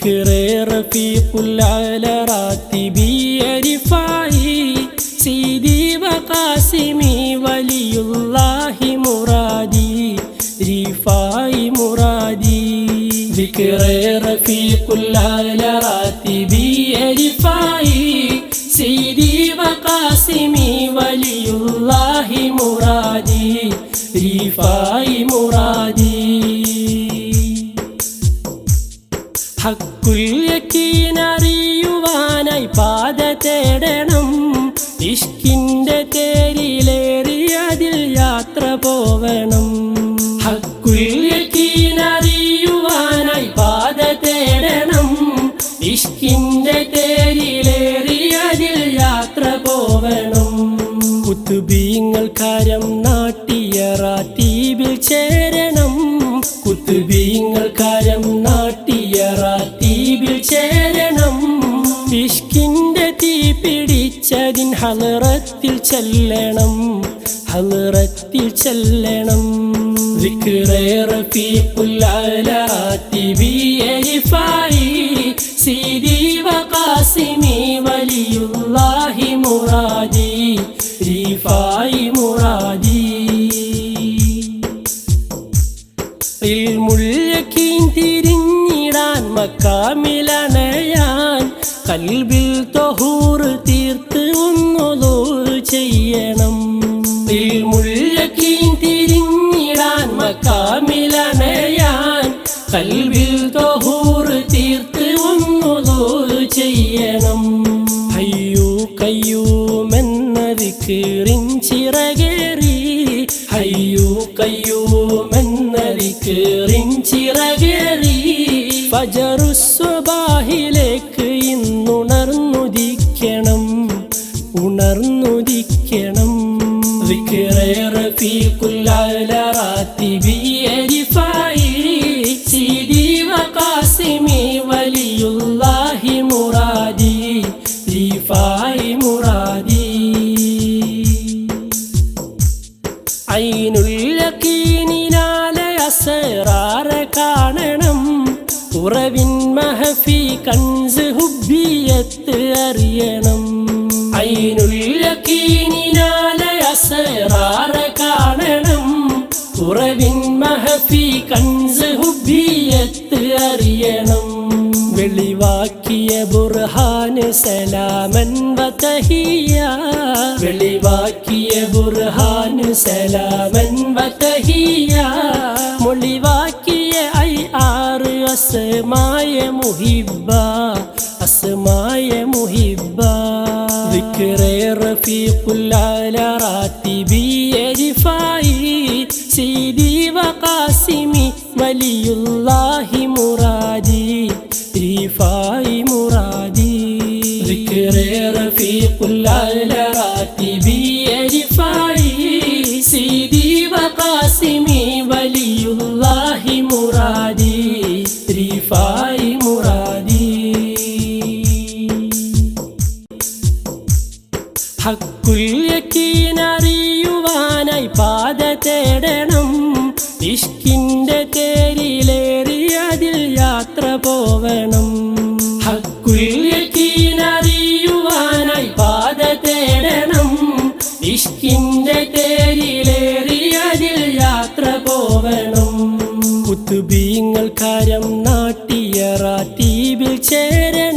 ذكر رفيق الأعلى راتبي رفاعي سيدي وقاسمي ولي الله مرادي رفاعي مرادي ذكر رفيق الأعلى راتبي رفاعي سيدي وقاسمي ولي الله مرادي رفاعي مرادي ഹക്കുൽ യഖീൻ അറിയുവാനായി പാത തേടണം ഇഷ്കിന്റെ തേരിലേറി അതിൽ യാത്ര പോവണം ഹക്കുൽ യഖീൻ അറിയുവാനായി പാത തേടണം ഇഷ്കിന്റെ തേരിലേറി അതിൽ യാത്ര പോവണം കുത്തുബീങ്ങൾ കരം നാട്ടിയ റാത്തീബിൽ ചേരണം കുത്തുബീങ്ങൾ കരം നാട്ടിയ റാത്തീബിൽ ചേരണം ഇഷ്കിന്റെ തീ പിടിച്ചതിൻ ഹളറത്തിൽ ചെല്ലണം ഹളറത്തിൽ ചെല്ലണം ذكر رفيق الأعلى راتبي رفاعي سيدي وقاسمي ولي الله مرادي رفاعي مرادي ഇൽമുൽ യഖീൻ തിരിഞ്ഞിടാൻ മക്കാമിലണയാൻ ഖൽബിൽ തഹൂർ തീർത്ത് ഒന്നുദൂ ചെയ്യണം ഇൽമുൽ യഖീൻ തിരിഞ്ഞിടാൻ മക്കാമിലണയാൻ ഖൽബിൽ തഹൂർ തീർത്ത് ഒന്നുദൂ ചെയ്യണം ഹയ്യു ഖയ്യൂം എന്ന ദിക്റിൻ ചിറകേറി ഹയ്യു ഖയ്യൂം എന്ന ദിക്റിൻ ചിറകേറി ഫജറുസ്സുബാഹിലേക്ക് ഇന്നുണർന്നുദിക്കണം ഉണർന്നുദിക്കണം ذكر رفيق الأعلى راتبي رفاعي سيدي وقاسمي ولي الله مرادي رفاعي مرادي ഐനുൽ യഖീനിനാലെ അസ്റാർ കാണണം ഉറവിൻ മഹഫി കൻസ് ഹുബ്ബിയത്ത് അറിയണം ഐനുൽ യഖീനിനാലെ അസ്റാർ കാണണം ഉറവിൻ മഹഫി കൻസ് ഹുബ്ബിയത്ത് അറിയണം വെളിവാക്കിയ ബുർഹാൻ സലാമൻ വതഹിയ വെളിവാക്കിയ ബുർഹാൻ സലാമൻ വതഹിയ മൊളിവാക്കിയ ഐ ആറ് അസ്മായ മുഹിബ്ബ അസ്മായ മുഹിബ്ബ ذكر رفيق الأعلى راتبي رفاعي سيدي وقاسمي ولي الله مرادي رفاعي مرادي ذكر رفيق الأعلى راتبي رفاعي سيدي وقاسمي ولي الله مرادي رفاعي مرادي ഹക്കുൽ യഖീൻ അറിയുവാനായി പാത തേടണം ഇഷ്കിന്റെ തേരിലേറി അതിൽ യാത്ര പോവണം ഹക്കുൽ യഖീൻ അറിയുവാനായി പാത തേടണം ഇഷ്കിന്റെ തേരിലേറി അതിൽ യാത്ര പോവണം കുത്തുബീങ്ങൾ കരം നാട്ടിയ റാത്തീബിൽ ചേരണം